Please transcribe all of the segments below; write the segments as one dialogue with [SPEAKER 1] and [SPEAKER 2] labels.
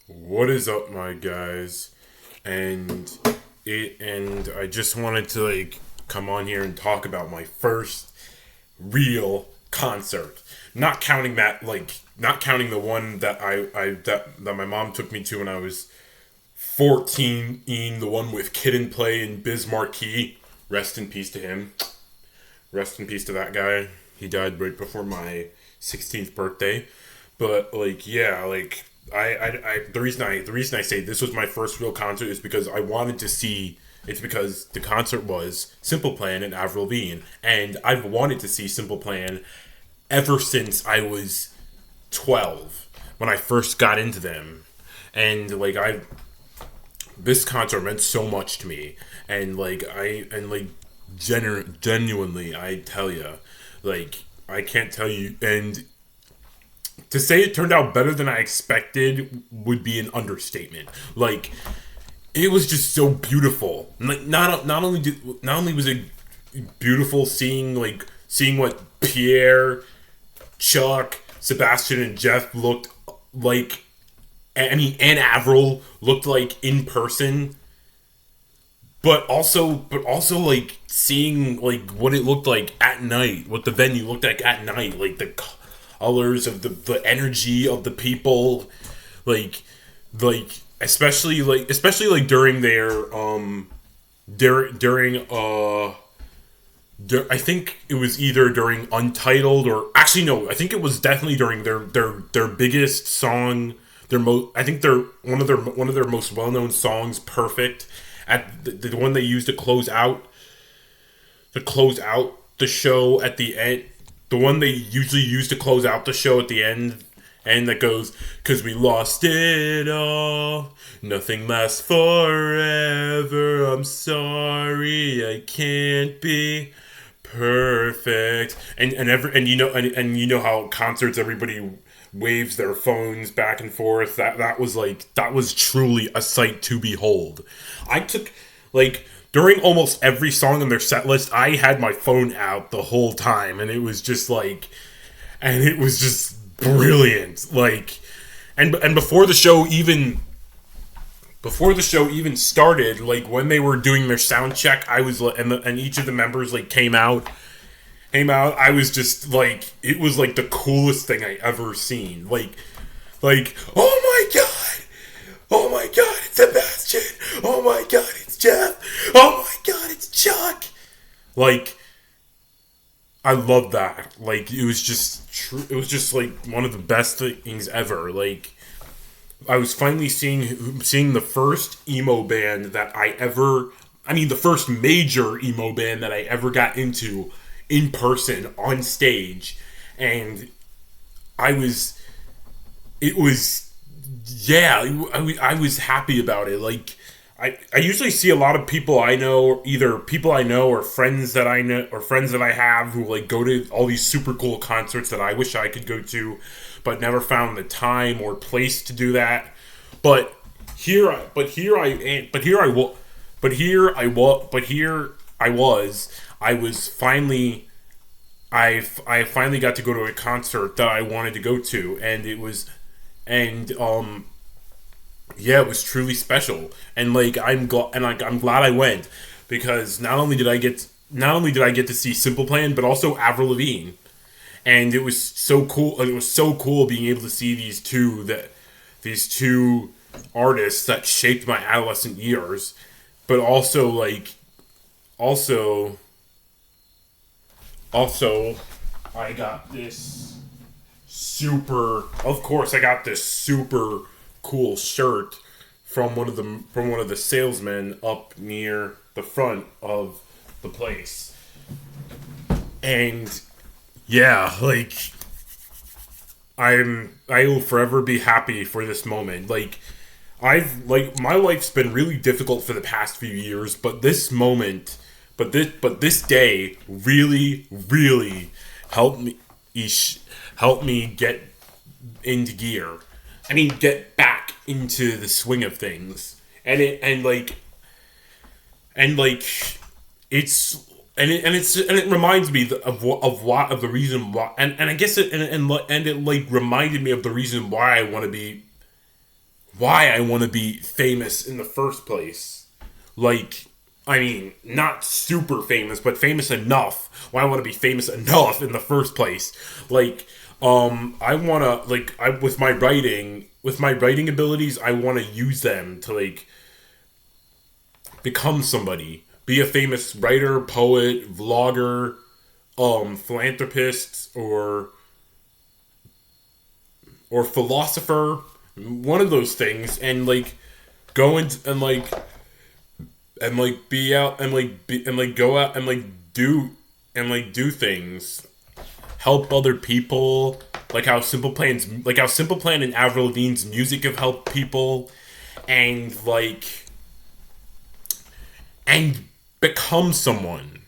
[SPEAKER 1] What is up, my guys? And I just wanted to come on here and talk about my first real concert. Not counting the one that that my mom took me to when I was 14, the one with Kid and Play and Biz Marquee. Rest in peace to him. Rest in peace to that guy. He died right before my 16th birthday. But the reason I say this was my first real concert is because I wanted to see. It's because the concert was Simple Plan and Avril Lavigne, and I've wanted to see Simple Plan ever since I was 12 when I first got into them, and this concert meant so much to me, and genuinely I tell you, I can't tell you, and to say it turned out better than I expected would be an understatement. It was just so beautiful. Not only was it beautiful seeing what Pierre, Chuck, Sebastian, and Jeff looked like. And Avril looked like in person, but also seeing what it looked like at night, what the venue looked like at night, like the colors of the energy of the people, like especially during their during I think it was either during Untitled, or actually no, I think it was definitely during their biggest song, I think their one of their most well known songs, Perfect, at the one they used to close out the show at the end, the one they usually use to close out the show at the end, and that goes, "'Cause we lost it all, nothing lasts forever, I'm sorry I can't be perfect," and you know how concerts everybody waves their phones back and forth. That was truly a sight to behold. I took during almost every song in their set list, I had my phone out the whole time, and it was just brilliant. And before the show even started, when they were doing their sound check, I was and each of the members came out. I was just it was the coolest thing I ever seen. Oh my god, it's Sebastian. Oh my god, it's Jeff. Oh my god, it's Chuck. Like I love that. It was just It was just one of the best things ever. I was finally seeing the first emo band that I ever. I mean, the first major emo band that I ever got into in person on stage, and I was. It was, yeah. I was happy about it. I usually see a lot of people I know, either people I know or friends that I know or friends that I have, who go to all these super cool concerts that I wish I could go to, but never found the time or place to do that. But here I was. I finally got to go to a concert that I wanted to go to, and and yeah, it was truly special, and I'm glad I went, because not only did I get to see Simple Plan, but also Avril Lavigne, and it was so cool. It was so cool being able to see these two artists that shaped my adolescent years, but also also I got this I got this super cool shirt from one of the salesmen up near the front of the place. And yeah, I will forever be happy for this moment. My life's been really difficult for the past few years, but this day really helped me helped me get into gear. I mean, get back into the swing of things, and it's and it reminds me of the reason why, and I guess it reminded me of the reason why I want to be famous in the first place. Like, I mean, not super famous, but famous enough. Why I want to be famous enough in the first place. Like, I want to, like, with my writing abilities, I want to use them to, like, become somebody. Be a famous writer, poet, vlogger, philanthropist, or philosopher, one of those things, and like go into and like be out and like be and like go out and like do things, help other people, like how Simple Plan and Avril Lavigne's music have helped people, and and become someone,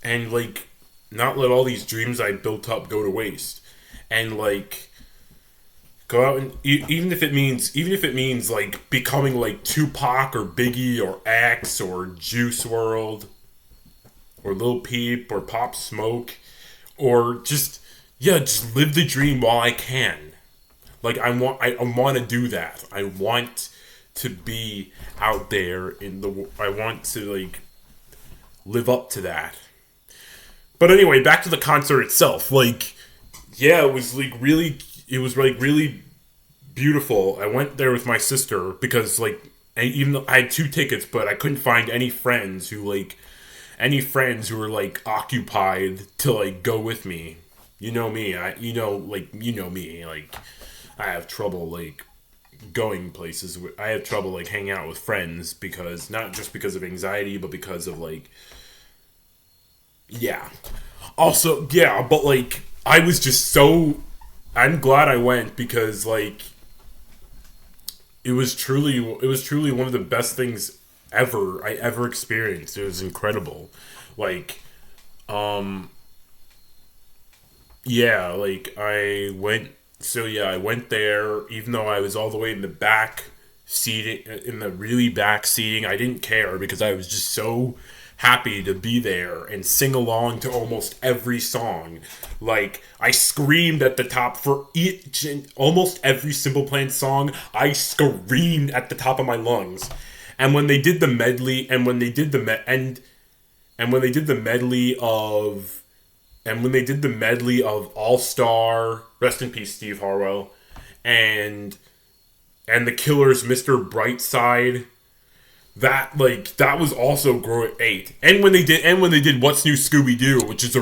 [SPEAKER 1] and like not let all these dreams I built up go to waste, and like go out and even if it means like becoming like Tupac or Biggie or X or Juice World or Lil Peep or Pop Smoke, or just live the dream while I can. Like I want to do that. I want to be out there I want to like live up to that. But anyway, back to the concert itself. Like, yeah, it was like really beautiful. I went there with my sister because like, and even though I had 2 tickets, but I couldn't find any friends who were like occupied to like go with me. You know me. You know me. Like, I have trouble like going places. I have trouble like hanging out with friends because not just because of anxiety, but because of like. Yeah. Also, yeah, but like I was just so I'm glad I went because like it was truly one of the best things I ever experienced. It was incredible. Like yeah, like I went there even though I was all the way in the back seating in the really back seating. I didn't care because I was just so happy to be there and sing along to almost every song. Like, I screamed at the top for each and almost every Simple Plan song. I screamed at the top of my lungs. And when they did the medley, and when they did the medley of All Star, rest in peace, Steve Harwell, and the Killers, Mr. Brightside. That was also Grow at 8. And when they did What's New Scooby Doo, which is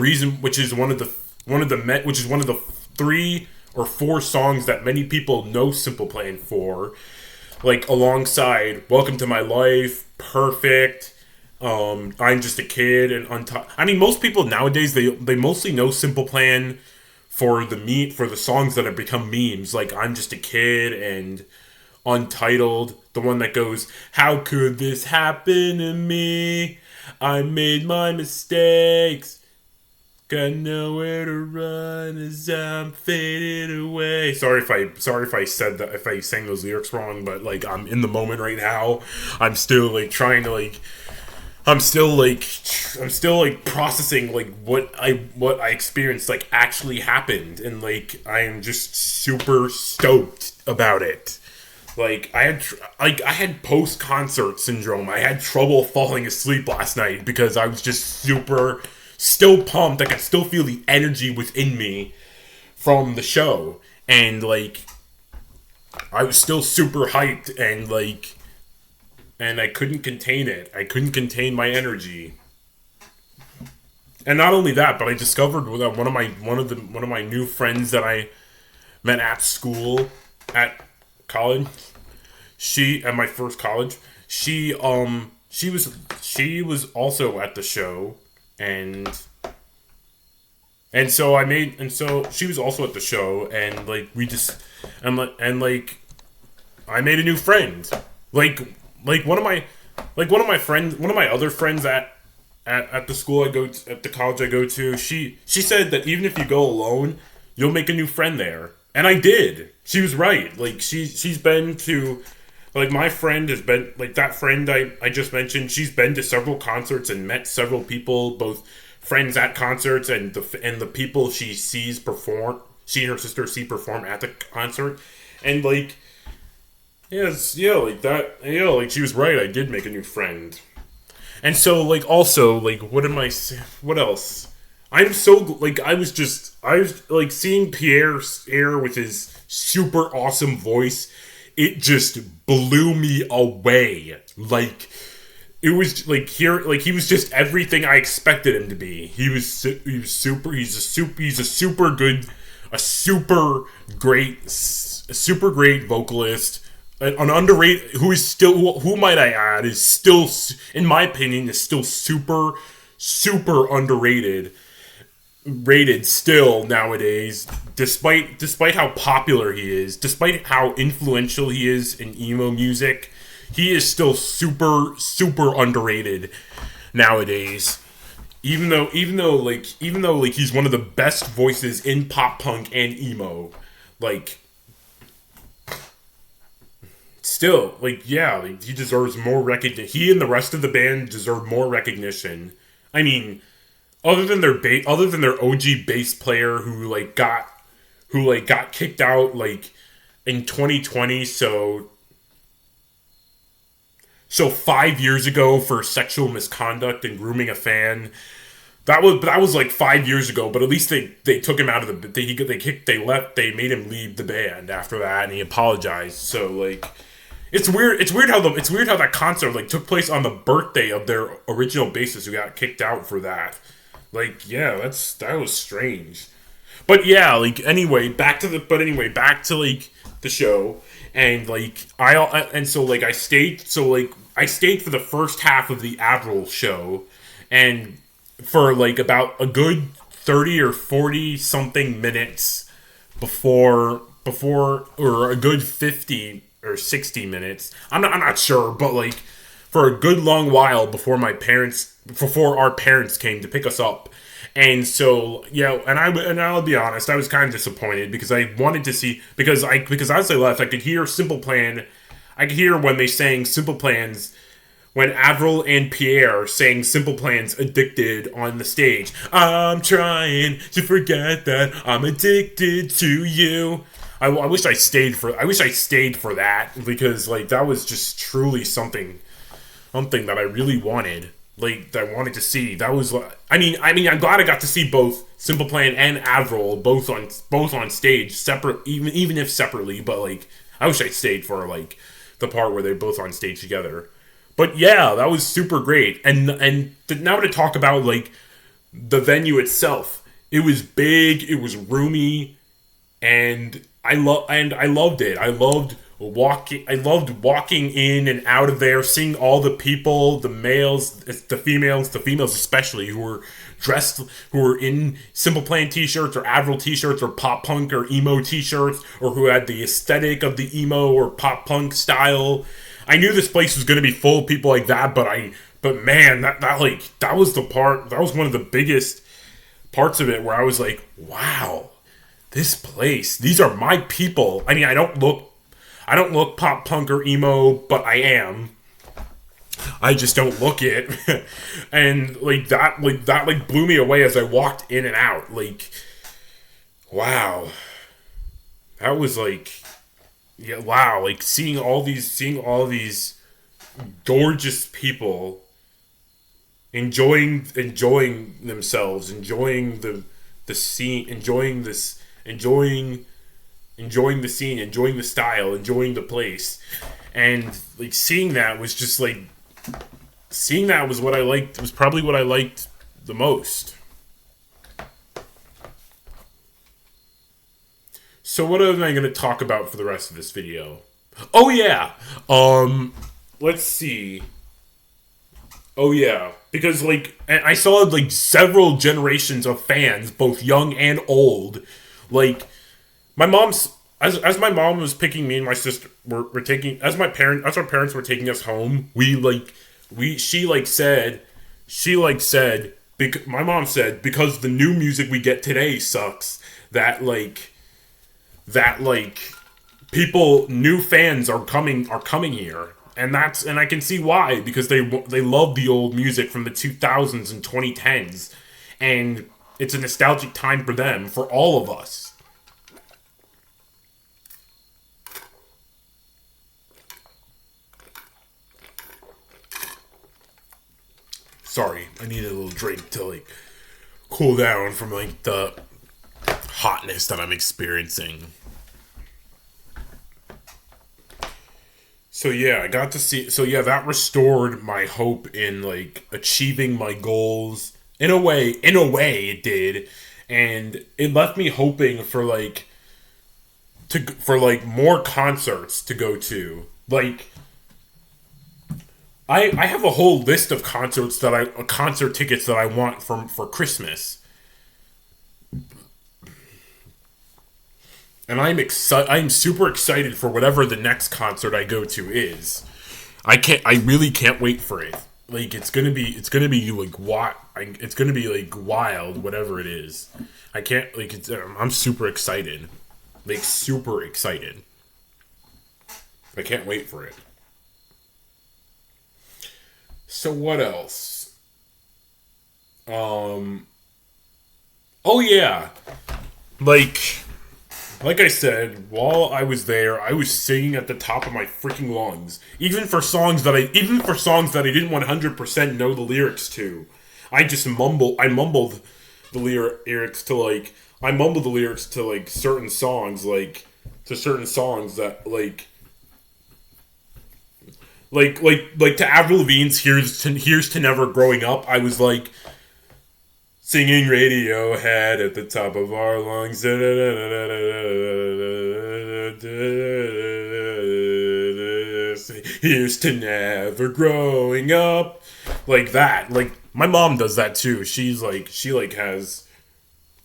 [SPEAKER 1] one of the 3 or 4 songs that many people know Simple Plan for, like alongside Welcome to My Life, Perfect, I'm Just a Kid, and I mean, most people nowadays they mostly know Simple Plan for the songs that have become memes, like I'm Just a Kid and Untitled, the one that goes, how could this happen to me? I made my mistakes. Got nowhere to run as I'm faded away. Sorry if I said that, if I sang those lyrics wrong, but like I'm in the moment right now. I'm still like trying to like I'm still like processing like what I experienced like actually happened, and like I am just super stoked about it. Like I had post concert syndrome. I had trouble falling asleep last night because I was just still pumped. I could still feel the energy within me from the show, and like I was still super hyped, and I couldn't contain it. I couldn't contain my energy. And not only that, but I discovered that one of my new friends that I met at school, at college, at my first college, she was also at the show, and so she was also at the show, and like we just and like I made a new friend, like one of my other friends at the school I go to, at the college I go to. She said that even if you go alone, you'll make a new friend there, and I did. She was right. Like she's been to, like my friend has been, like that friend I just mentioned. She's been to several concerts and met several people, both friends at concerts and the people she sees perform. seeing her sister C perform at the concert, and like, yes, yeah, like that, yeah, like she was right. I did make a new friend, and so like also like what else? I'm so like I was like seeing Pierre Air with his super awesome voice. It just blew me away. Like it was like here, like he was just everything I expected him to be. He was super. He's a super good, a super great vocalist. An underrated who is still who might I add is still, in my opinion, is still super underrated, rated still nowadays, despite how popular he is, despite how influential he is in emo music. He is still super underrated nowadays. Even though like he's one of the best voices in pop punk and emo, like still like yeah, like, he deserves more recognition. He and the rest of the band deserve more recognition. I mean, other than their OG bass player who got kicked out like in 2020, so 5 years ago for sexual misconduct and grooming a fan. That was like 5 years ago, but at least they took him out of the they made him leave the band after that, and he apologized. So like it's weird how that concert like took place on the birthday of their original bassist who got kicked out for that. Like yeah, that was strange. But yeah, like back to like the show. And like I stayed for the first half of the Avril show, and for like about a good 30 or 40 something minutes before or a good 50 or 60 minutes. I'm not sure, but like for a good long while before our parents came to pick us up. And so, yeah, and I'll be honest, I was kind of disappointed because I wanted to see, because as I left, I could hear Simple Plan. I could hear when they sang Simple Plan's, when Avril and Pierre sang Simple Plan's "Addicted" on the stage. I'm trying to forget that I'm addicted to you. I wish I stayed for that, because like that was just truly something that I really wanted. Like that I wanted to see. That was I mean I'm glad I got to see both Simple Plan and Avril both on stage separate, even if separately, but like I wish I stayed for like the part where they're both on stage together. But yeah, that was super great. And now to talk about like the venue itself. It was big, it was roomy, and I loved it. I loved walking in and out of there, seeing all the people, the males, the females especially, who were in Simple Plan t-shirts or Avril t-shirts or pop punk or emo t-shirts, or who had the aesthetic of the emo or pop punk style. I knew this place was going to be full of people like that, but man, that was one of the biggest parts of it where I was like, wow, this place, these are my people. I mean, I don't look pop punk or emo, but I am. I just don't look it. And that blew me away as I walked in and out. Like, wow. That was like, yeah, wow. Like seeing all these gorgeous people enjoying themselves, enjoying the scene, enjoying the scene, enjoying the style, enjoying the place. And like seeing that was what I liked. It was probably what I liked the most. So what am I going to talk about for the rest of this video? Oh yeah. Let's see. Oh yeah, because like I saw like several generations of fans, both young and old. Like my mom's as my mom was picking me and my sister were taking as our parents were taking us home. My mom said, because the new music we get today sucks, that new fans are coming here. And I can see why, because they love the old music from the 2000s and 2010s, and it's a nostalgic time for them, for all of us. Sorry, I needed a little drink to like cool down from like the hotness that I'm experiencing. So yeah, I got to see. So yeah, that restored my hope in like achieving my goals. In a way, it did, and it left me hoping for like for like more concerts to go to. Like I have a whole list of concert tickets that I want for Christmas, and I'm super excited for whatever the next concert I go to is. I really can't wait for it. Like it's gonna be like it's gonna be like wild, whatever it is. I can't like I'm super excited, like super excited. I can't wait for it. So what else? Um. Oh yeah, like I said, while I was there, I was singing at the top of my freaking lungs, even for songs that I didn't 100% know the lyrics to. I mumbled the lyrics to like I mumbled the lyrics to like certain songs, that like to Avril Lavigne's Here's to Never Growing Up. I was like singing Radiohead at the top of our lungs. Here's to never growing up. Like that. Like my mom does that too. She has a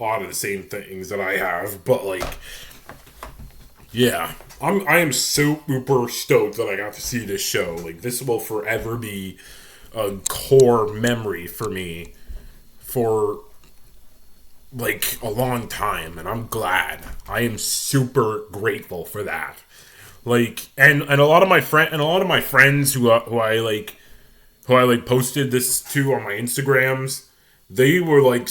[SPEAKER 1] lot of the same things that I have, but like yeah. I am super stoked that I got to see this show. Like this will forever be a core memory for me for like a long time, and I'm glad. I am super grateful for that. Like and a lot of my friends who I like posted this to on my Instagrams, they were like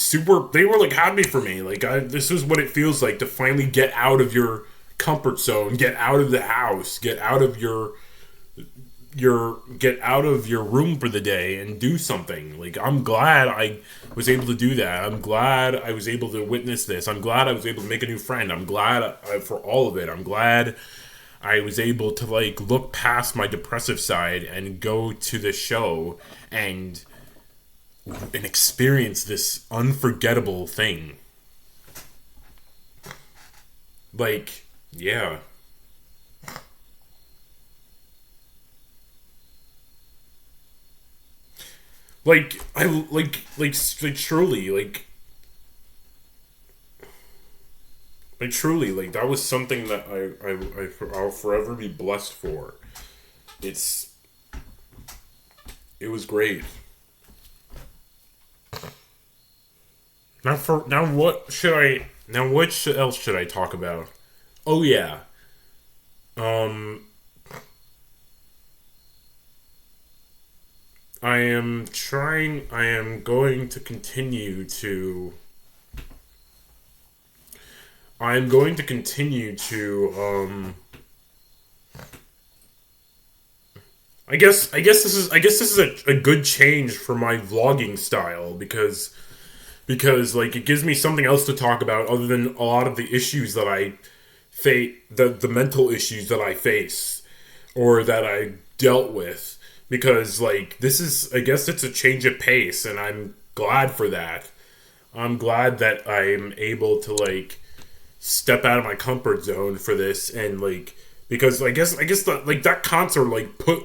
[SPEAKER 1] happy for me. Like this is what it feels like to finally get out of your comfort zone, get out of the house, get out of your room for the day and do something. Like I'm glad I was able to do that. I'm glad I was able to witness this. I'm glad I was able to make a new friend. I'm glad for all of it. I'm glad I was able to like look past my depressive side and go to the show and experience this unforgettable thing. Like, yeah. Like I like truly like that was something that I'll forever be blessed for. It's it was great. Else should I talk about? Oh yeah. Um I am going to continue to I'm going to continue to I guess this is a good change for my vlogging style because like it gives me something else to talk about other than a lot of the issues that I face, the mental issues that I face or that I dealt with, because like this is, I guess it's a change of pace, and I'm glad for that. I'm glad that I'm able to like step out of my comfort zone for this, and like because I guess that like that concert like put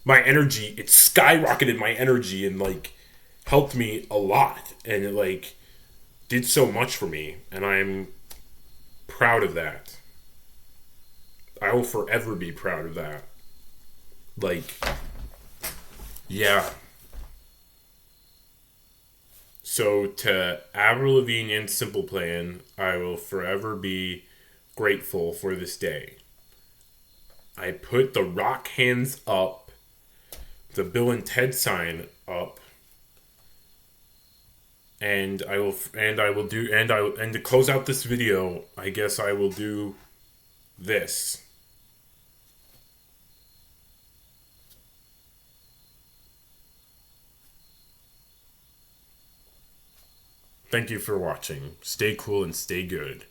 [SPEAKER 1] my energy, it skyrocketed my energy and like helped me a lot, and it like did so much for me, and I'm proud of that. I will forever be proud of that. Like, yeah. So to Avril Lavigne and Simple Plan, I will forever be grateful for this day. I put the rock hands up, the Bill and Ted sign up, and I will do and to close out this video, I guess I will do this. Thank you for watching. Stay cool and stay good.